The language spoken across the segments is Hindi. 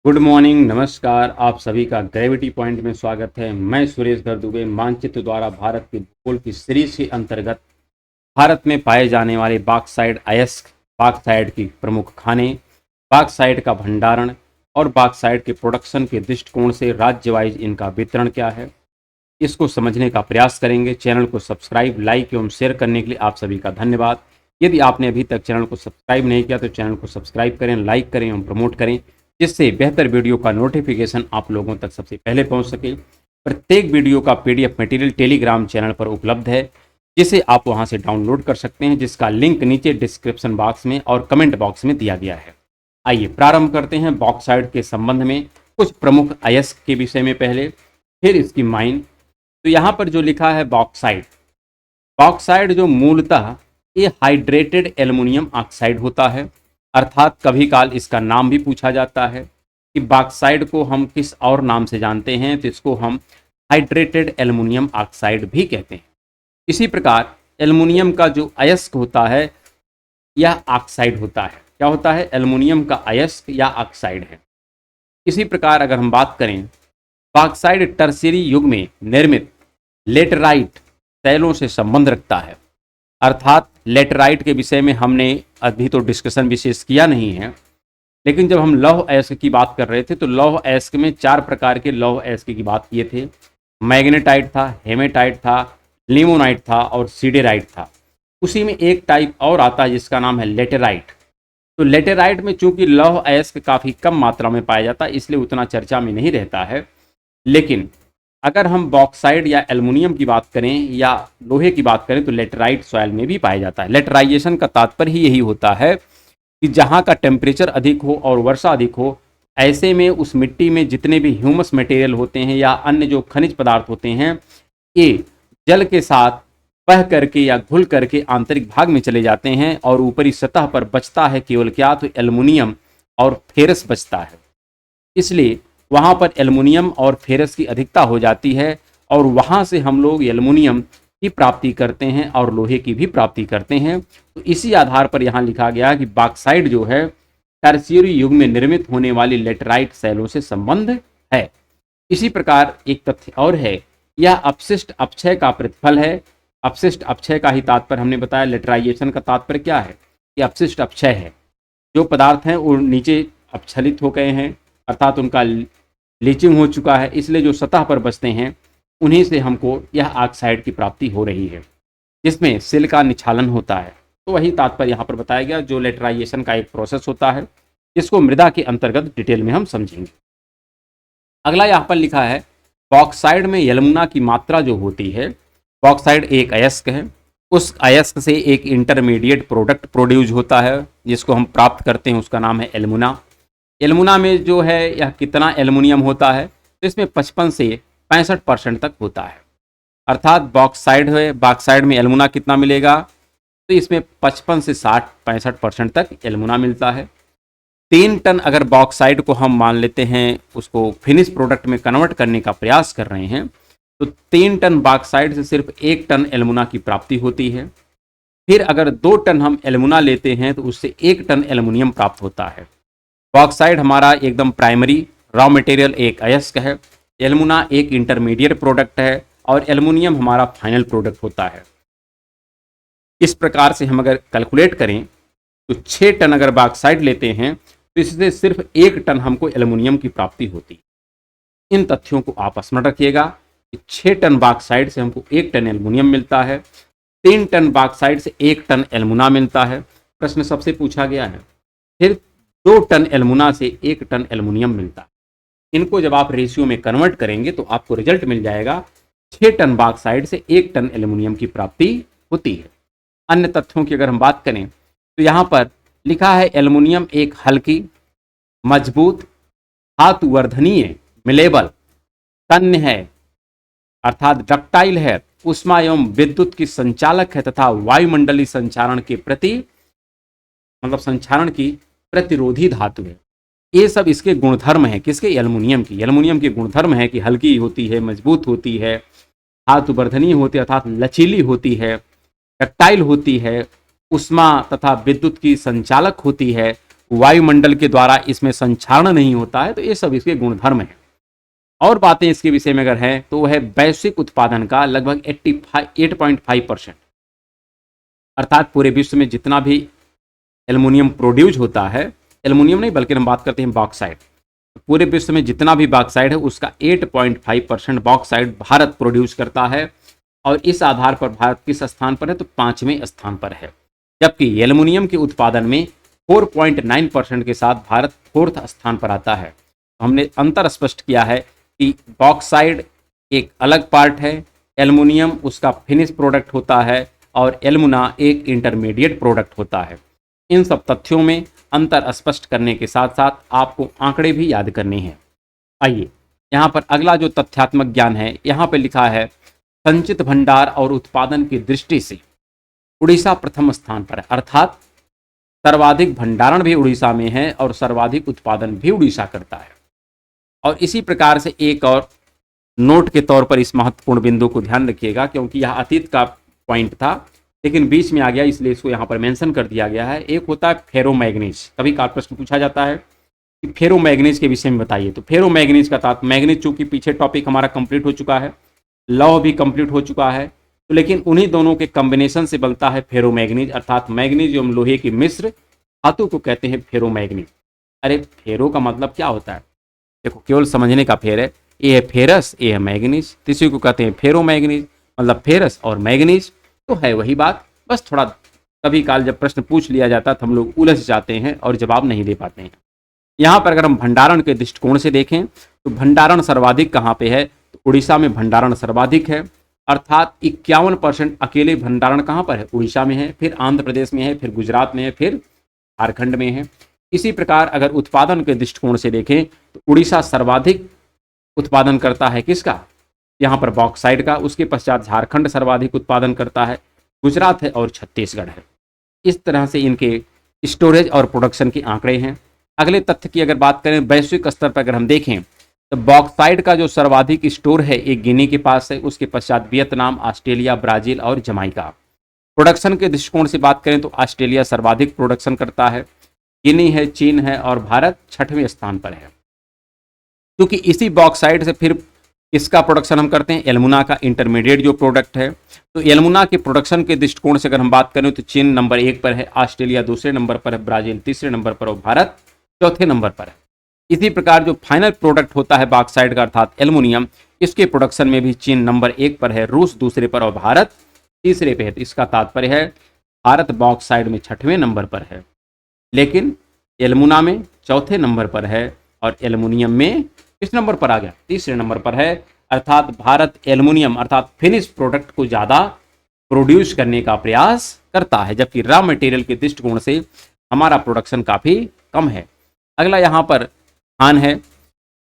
गुड मॉर्निंग, नमस्कार। आप सभी का ग्रेविटी पॉइंट में स्वागत है। मैं सुरेश दुबे मानचित्र द्वारा भारत के भूगोल की सीरीज के अंतर्गत भारत में पाए जाने वाले बॉक्साइट अयस्क, बॉक्साइट की प्रमुख खाने, बॉक्साइट का भंडारण और बॉक्साइट के प्रोडक्शन के दृष्टिकोण से राज्य वाइज इनका वितरण क्या है, इसको समझने का प्रयास करेंगे। चैनल को सब्सक्राइब, लाइक एवं शेयर करने के लिए आप सभी का धन्यवाद। यदि आपने अभी तक चैनल को सब्सक्राइब नहीं किया तो चैनल को सब्सक्राइब करें, लाइक करें एवं प्रमोट करें, जिससे बेहतर वीडियो का नोटिफिकेशन आप लोगों तक सबसे पहले पहुंच सके। प्रत्येक वीडियो का पीडीएफ मटेरियल टेलीग्राम चैनल पर उपलब्ध है, जिसे आप वहां से डाउनलोड कर सकते हैं, जिसका लिंक नीचे डिस्क्रिप्शन बॉक्स में और कमेंट बॉक्स में दिया गया है। आइए प्रारंभ करते हैं बॉक्साइट के संबंध में कुछ प्रमुख अयस्क के विषय में पहले, फिर इसकी माइन। तो यहाँ पर जो लिखा है बॉक्साइट, बॉक्साइट जो मूलतः ये हाइड्रेटेड एल्युमिनियम ऑक्साइड होता है, अर्थात कभी काल इसका नाम भी पूछा जाता है कि बॉक्साइट को हम किस और नाम से जानते हैं, तो इसको हम हाइड्रेटेड एल्युमिनियम ऑक्साइड भी कहते हैं। इसी प्रकार एल्युमिनियम का जो अयस्क होता है यह ऑक्साइड होता है। क्या होता है? एल्युमिनियम का अयस्क या ऑक्साइड है। इसी प्रकार अगर हम बात करें, बॉक्साइट टर्शियरी युग में निर्मित लेटराइट शैलों से संबंध रखता है, अर्थात लेटराइट के विषय में हमने अभी तो डिस्कशन विशेष किया नहीं है, लेकिन जब हम लौह अयस्क की बात कर रहे थे तो लौह अयस्क में 4 प्रकार के लौह अयस्क की बात किए थे। मैग्नेटाइट था, हेमेटाइट था, लिमोनाइट था और सीडेराइट था। उसी में एक टाइप और आता है जिसका नाम है लेटेराइट। तो लेटेराइट में चूंकि लौह अयस्क काफ़ी कम मात्रा में पाया जाता है, इसलिए उतना चर्चा में नहीं रहता है। लेकिन अगर हम बॉक्साइड या एल्युमिनियम की बात करें या लोहे की बात करें तो लेटराइट सॉइल में भी पाया जाता है। लेटराइजेशन का तात्पर्य ही यही होता है कि जहाँ का टेम्परेचर अधिक हो और वर्षा अधिक हो, ऐसे में उस मिट्टी में जितने भी ह्यूमस मटेरियल होते हैं या अन्य जो खनिज पदार्थ होते हैं, ये जल के साथ बह करके या घुल करके आंतरिक भाग में चले जाते हैं और ऊपरी सतह पर बचता है केवल क्या, तो एल्युमिनियम और फेरस बचता है। इसलिए वहाँ पर एल्युमिनियम और फेरस की अधिकता हो जाती है और वहाँ से हम लोग एल्युमिनियम की प्राप्ति करते हैं और लोहे की भी प्राप्ति करते हैं। तो इसी आधार पर यहाँ लिखा गया कि बॉक्साइट जो है टर्शियरी युग में निर्मित होने वाली लेटराइट शैलों से संबंध है। इसी प्रकार एक तथ्य और है, यह अपशिष्ट अपक्षय का प्रतिफल है। अपशिष्ट अपक्षय का ही तात्पर्य हमने बताया, लेटराइजेशन का तात्पर्य क्या है कि अपशिष्ट अपक्षय है, जो पदार्थ हैं वो नीचे अपक्षलित हो गए हैं, अर्थात उनका लीचिंग हो चुका है, इसलिए जो सतह पर बचते हैं उन्हीं से हमको यह ऑक्साइड की प्राप्ति हो रही है, जिसमें सिल का निछालन होता है। तो वही तात्पर्य यहाँ पर बताया गया, जो लेटराइजेशन का एक प्रोसेस होता है, जिसको मृदा के अंतर्गत डिटेल में हम समझेंगे। अगला यहाँ पर लिखा है, बॉक्साइड में एल्युमिना की मात्रा जो होती है, बॉक्साइड एक अयस्क है, उस अयस्क से एक इंटरमीडिएट प्रोडक्ट प्रोड्यूस होता है जिसको हम प्राप्त करते हैं, उसका नाम है एल्युमिना। एल्युमिना में जो है यह कितना एल्युमिनियम होता है, तो इसमें 55 से 65% तक होता है। अर्थात बॉक्साइड है, बॉक्साइड में एल्युमिना कितना मिलेगा, तो इसमें 55 से 65% तक एल्युमिना मिलता है। 3 टन अगर बॉक्साइड को हम मान लेते हैं, उसको फिनिश प्रोडक्ट में कन्वर्ट करने का प्रयास कर रहे हैं, तो 3 टन बॉक्साइड से सिर्फ 1 टन एल्युमिना की प्राप्ति होती है। फिर अगर 2 टन हम एल्युमिना लेते हैं तो उससे 1 टन एल्युमिनियम प्राप्त होता है। बॉक्साइड हमारा एकदम प्राइमरी रॉ मटेरियल एक अयस्क है, एल्युमिना एक इंटरमीडिएट प्रोडक्ट है और एल्युमिनियम हमारा फाइनल प्रोडक्ट होता है। इस प्रकार से हम अगर कैलकुलेट करें तो 6 टन अगर बॉक्साइड लेते हैं तो इससे सिर्फ 1 टन हमको एल्युमिनियम की प्राप्ति होती है। इन तथ्यों को आप स्मरण रखिएगा कि 6 टन बॉक्साइड से हमको 1 टन एल्युमिनियम मिलता है, 3 टन बॉक्साइड से 1 टन एल्युमिना मिलता है। प्रश्न सबसे पूछा गया है, फिर 2 टन एल्युमिना से 1 टन एल्युमिनियम मिलता है। इनको जब आप रेशियो में कन्वर्ट करेंगे तो आपको रिजल्ट मिल जाएगा 6 टन बॉक्साइड से 1 टन एल्युमिनियम की प्राप्ति होती है। अन्य तथ्यों की अगर हम बात करें तो यहाँ पर लिखा है, एल्युमिनियम एक हल्की, मजबूत, धातुवर्धनीय, मिलेबल, तन्य है, अर्थात डक्टाइल है, ऊष्मा एवं विद्युत की संचालक है तथा वायुमंडलीय संचारण के प्रति मतलब संचारण की प्रतिरोधी धातु है। ये सब इसके गुणधर्म है, किसके? एल्युमिनियम की। एल्युमिनियम के गुणधर्म है कि हल्की होती है, मजबूत होती है, धातुवर्धनीय होती है अर्थात लचीली होती है, डक्टाइल होती है, ऊष्मा तथा विद्युत की संचालक होती है, वायुमंडल के द्वारा इसमें संचारण नहीं होता है। तो ये सब इसके गुणधर्म हैं। और बातें इसके विषय में अगर हैं तो वह वैश्विक उत्पादन का लगभग 8.5%, अर्थात पूरे विश्व में जितना भी एल्युमिनियम प्रोड्यूस होता है, एल्युमिनियम नहीं बल्कि हम बात करते हैं बॉक्साइट, पूरे विश्व में जितना भी बॉक्साइट है उसका 8.5% बॉक्साइट भारत प्रोड्यूस करता है। और इस आधार पर भारत किस स्थान पर है, तो 5वें स्थान पर है। जबकि एल्युमिनियम के उत्पादन में 4.9% के साथ भारत 4th स्थान पर आता है। तो हमने अंतर स्पष्ट किया है कि बॉक्साइट एक अलग पार्ट है, एल्युमिनियम उसका फिनिश प्रोडक्ट होता है और एल्युमिना एक इंटरमीडिएट प्रोडक्ट होता है। इन सब तथ्यों में अंतर स्पष्ट करने के साथ साथ आपको आंकड़े भी याद करने हैं। आइए यहाँ पर अगला जो तथ्यात्मक ज्ञान है, यहाँ पर लिखा है संचित भंडार और उत्पादन की दृष्टि से उड़ीसा प्रथम स्थान पर है, अर्थात सर्वाधिक भंडारण भी उड़ीसा में है और सर्वाधिक उत्पादन भी उड़ीसा करता है। और इसी प्रकार से एक और नोट के तौर पर इस महत्वपूर्ण बिंदु को ध्यान रखिएगा, क्योंकि यह अतीत का पॉइंट था लेकिन बीच में आ गया, इसलिए इसको यहाँ पर मेंशन कर दिया गया है। एक होता है फेरोमैग्नीज। कभी का प्रश्न पूछा जाता है कि फेरोमैग्नीज के विषय में बताइए। तो फेरोमैग्नीज का तात्पर्य, मैग्नीज चूंकि पीछे टॉपिक हमारा कंप्लीट हो चुका है, लॉ भी कंप्लीट हो चुका है, तो लेकिन उन्हीं दोनों के कॉम्बिनेशन से बनता है फेरोमैग्नीज, अर्थात मैग्नीज जो हम लोहे की मिश्र धातु को कहते हैं फेरोमैग्नीज। अरे फेरो का मतलब क्या होता है, देखो केवल समझने का फेर है। ये है फेरस, ये है मैग्नीज, इसी को कहते हैं फेरोमैग्नीज, मतलब फेरस और मैग्नीज तो है वही बात। बस थोड़ा कभी काल जब प्रश्न पूछ लिया जाता तो हम लोग उलझ जाते हैं और जवाब नहीं दे पाते हैं। यहाँ पर अगर हम भंडारण के दृष्टिकोण से देखें तो भंडारण सर्वाधिक कहाँ पे है, तो उड़ीसा में भंडारण सर्वाधिक है, अर्थात 51% अकेले भंडारण कहाँ पर है, उड़ीसा में है, फिर आंध्र प्रदेश में है, फिर गुजरात में है, फिर झारखंड में है। इसी प्रकार अगर उत्पादन के दृष्टिकोण से देखें तो उड़ीसा सर्वाधिक उत्पादन करता है किसका, यहाँ पर बॉक्साइट का, उसके पश्चात झारखंड सर्वाधिक उत्पादन करता है, गुजरात है और छत्तीसगढ़ है। इस तरह से इनके स्टोरेज और प्रोडक्शन के आंकड़े हैं। अगले तथ्य की अगर बात करें वैश्विक स्तर पर अगर हम देखें तो बॉक्साइट का जो सर्वाधिक स्टोर है एक गिनी के पास है, उसके पश्चात वियतनाम, ऑस्ट्रेलिया, ब्राजील और जमाइका। प्रोडक्शन के दृष्टिकोण से बात करें तो ऑस्ट्रेलिया सर्वाधिक प्रोडक्शन करता है, गिनी है, चीन है और भारत 6वें स्थान पर है। क्योंकि इसी बॉक्साइट से फिर इसका प्रोडक्शन हम करते हैं एल्युमिना का इंटरमीडिएट जो प्रोडक्ट है। तो एल्युमिना के प्रोडक्शन के दृष्टिकोण से अगर हम बात करें तो चीन नंबर 1 पर है, ऑस्ट्रेलिया दूसरे नंबर पर है, ब्राजील तीसरे नंबर पर और भारत चौथे नंबर पर है। इसी प्रकार जो फाइनल प्रोडक्ट होता है बॉक्साइट का अर्थात एल्युमिनियम, इसके प्रोडक्शन में भी चीन नंबर 1 पर है, रूस दूसरे पर और भारत तीसरे पे है। तो इसका तात्पर्य है भारत बॉक्साइट में 6वें नंबर पर है, लेकिन एल्युमिना में चौथे नंबर पर है और एल्युमिनियम में किस नंबर पर आ गया, तीसरे नंबर पर है। अर्थात भारत एल्युमिनियम अर्थात फिनिश प्रोडक्ट को ज़्यादा प्रोड्यूस करने का प्रयास करता है, जबकि रॉ मटेरियल के दृष्टिकोण से हमारा प्रोडक्शन काफ़ी कम है। अगला यहाँ पर खान है।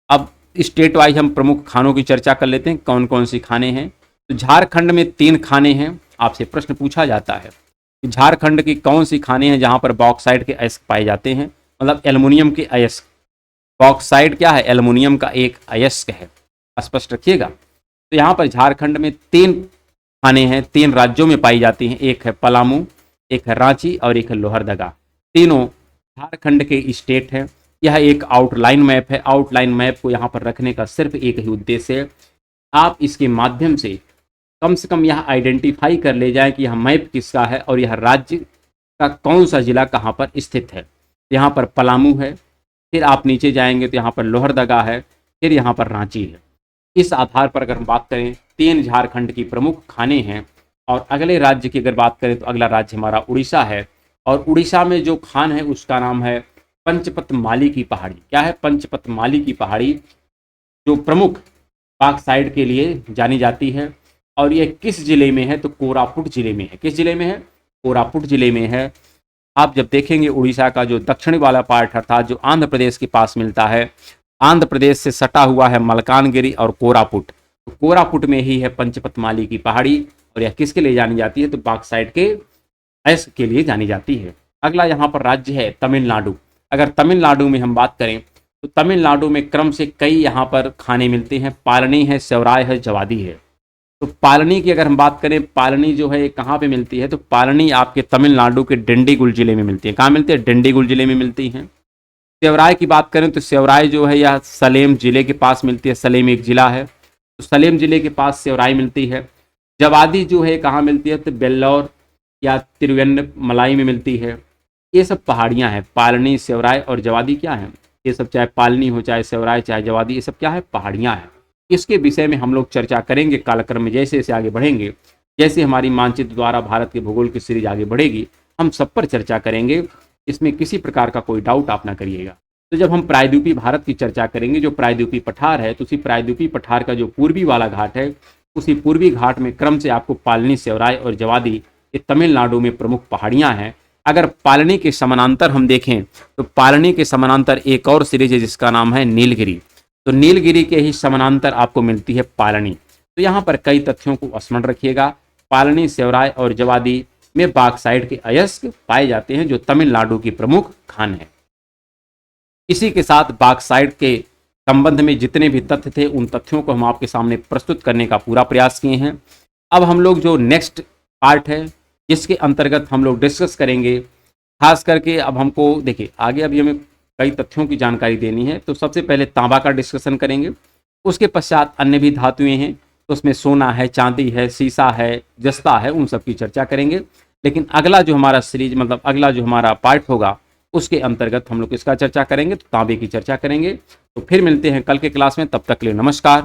अब स्टेट वाइज हम प्रमुख खानों की चर्चा कर लेते हैं, कौन कौन सी खाने हैं। तो झारखंड में 3 खाने हैं। आपसे प्रश्न पूछा जाता है कि झारखंड की कौन सी खाने हैं जहाँ पर बॉक्साइट के अयस्क पाए जाते हैं, मतलब एल्युमिनियम के अयस्क। बॉक्साइट क्या है, एल्युमिनियम का एक अयस्क है, स्पष्ट रखिएगा। तो यहाँ पर झारखंड में 3 खाने हैं, 3 राज्यों में पाई जाती हैं। एक है पलामू, एक है रांची और एक है लोहरदगा। तीनों झारखंड के स्टेट हैं। यह एक आउटलाइन मैप है। आउटलाइन मैप को यहाँ पर रखने का सिर्फ एक ही उद्देश्य है, आप इसके माध्यम से कम यह आइडेंटिफाई कर ले जाएं कि यह मैप किसका है और यह राज्य का कौन सा जिला कहाँ पर स्थित है। यहाँ पर पलामू है, फिर आप नीचे जाएंगे तो यहाँ पर लोहरदगा है, फिर यहाँ पर रांची है। इस आधार पर अगर हम बात करें 3 झारखंड की प्रमुख खाने हैं। और अगले राज्य की अगर बात करें तो अगला राज्य हमारा उड़ीसा है, और उड़ीसा में जो खान है उसका नाम है पंचपतमाली की पहाड़ी। क्या है, पंचपतमाली की पहाड़ी, जो प्रमुख बॉक्साइट के लिए जानी जाती है। और यह किस जिले में है, तो कोरापुट जिले में है। किस जिले में है, कोरापुट जिले में है। आप जब देखेंगे उड़ीसा का जो दक्षिणी वाला पार्ट अर्थात जो आंध्र प्रदेश के पास मिलता है, आंध्र प्रदेश से सटा हुआ है मलकानगिरी और कोरापुट। तो कोरापुट में ही है पंचपतमाली की पहाड़ी, और यह किसके लिए जानी जाती है, तो बॉक्साइट के अयस्क के लिए जानी जाती है। अगला यहाँ पर राज्य है तमिलनाडु। अगर तमिलनाडु में हम बात करें तो तमिलनाडु में क्रम से कई यहाँ पर खाने मिलते हैं। पालनी है, सेवराय है, जवादी है। तो पालनी की अगर हम बात करें, पालनी जो है ये कहाँ पे मिलती है, तो पालनी आपके तमिलनाडु के डिंडीगुल जिले में मिलती है। कहाँ मिलती है, डिंडीगुल जिले में मिलती हैं। सेवराय की बात करें तो सेवराय जो है यह सलेम जिले के पास मिलती है। सलेम एक जिला है, तो सलेम जिले के पास सेवराय मिलती है। जवादी जो है कहाँ मिलती है, तो बेल्लौर या तिरुवन्नमलाई में मिलती है। ये सब पहाड़ियाँ हैं। पालनी, सेवराय और जवादी क्या है, ये सब चाहे पालनी हो, चाहे सेवराय, चाहे जवादी, ये सब क्या है, पहाड़ियाँ हैं। इसके विषय में हम लोग चर्चा करेंगे कालक्रम में, जैसे जैसे आगे बढ़ेंगे, जैसे हमारी मानचित्र द्वारा भारत के भूगोल की सीरीज आगे बढ़ेगी, हम सब पर चर्चा करेंगे। इसमें किसी प्रकार का कोई डाउट आप ना करिएगा। तो जब हम प्रायद्वीपीय भारत की चर्चा करेंगे, जो प्रायद्वीपीय पठार है, तो उसी प्रायद्वीपीय पठार का जो पूर्वी वाला घाट है, उसी पूर्वी घाट में क्रम से आपको पालनी, सेवराय और जवादी, ये तमिलनाडु में प्रमुख पहाड़ियाँ हैं। अगर पालनी के समानांतर हम देखें तो पालनी के समानांतर एक और सीरीज है जिसका नाम है नीलगिरी। तो नीलगिरी के ही समानांतर आपको मिलती है पालनी। तो यहाँ पर कई तथ्यों को स्मरण रखिएगा। पालनी, सेवराय और जवादी में बॉक्साइट के अयस्क पाए जाते हैं, जो तमिलनाडु की प्रमुख खान है। इसी के साथ बॉक्साइट के संबंध में जितने भी तथ्य थे, उन तथ्यों को हम आपके सामने प्रस्तुत करने का पूरा प्रयास किए हैं। अब हम लोग जो नेक्स्ट पार्ट है, जिसके अंतर्गत हम लोग डिस्कस करेंगे, खास करके अब हमको देखिए आगे अभी हमें कई तथ्यों की जानकारी देनी है। तो सबसे पहले तांबा का डिस्कशन करेंगे, उसके पश्चात अन्य भी धातुएं हैं, तो उसमें सोना है, चांदी है, सीसा है, जस्ता है, उन सब की चर्चा करेंगे। लेकिन अगला जो हमारा सीरीज, मतलब अगला जो हमारा पार्ट होगा, उसके अंतर्गत हम लोग इसका चर्चा करेंगे, तो तांबे की चर्चा करेंगे। तो फिर मिलते हैं कल के क्लास में, तब तक के लिए नमस्कार।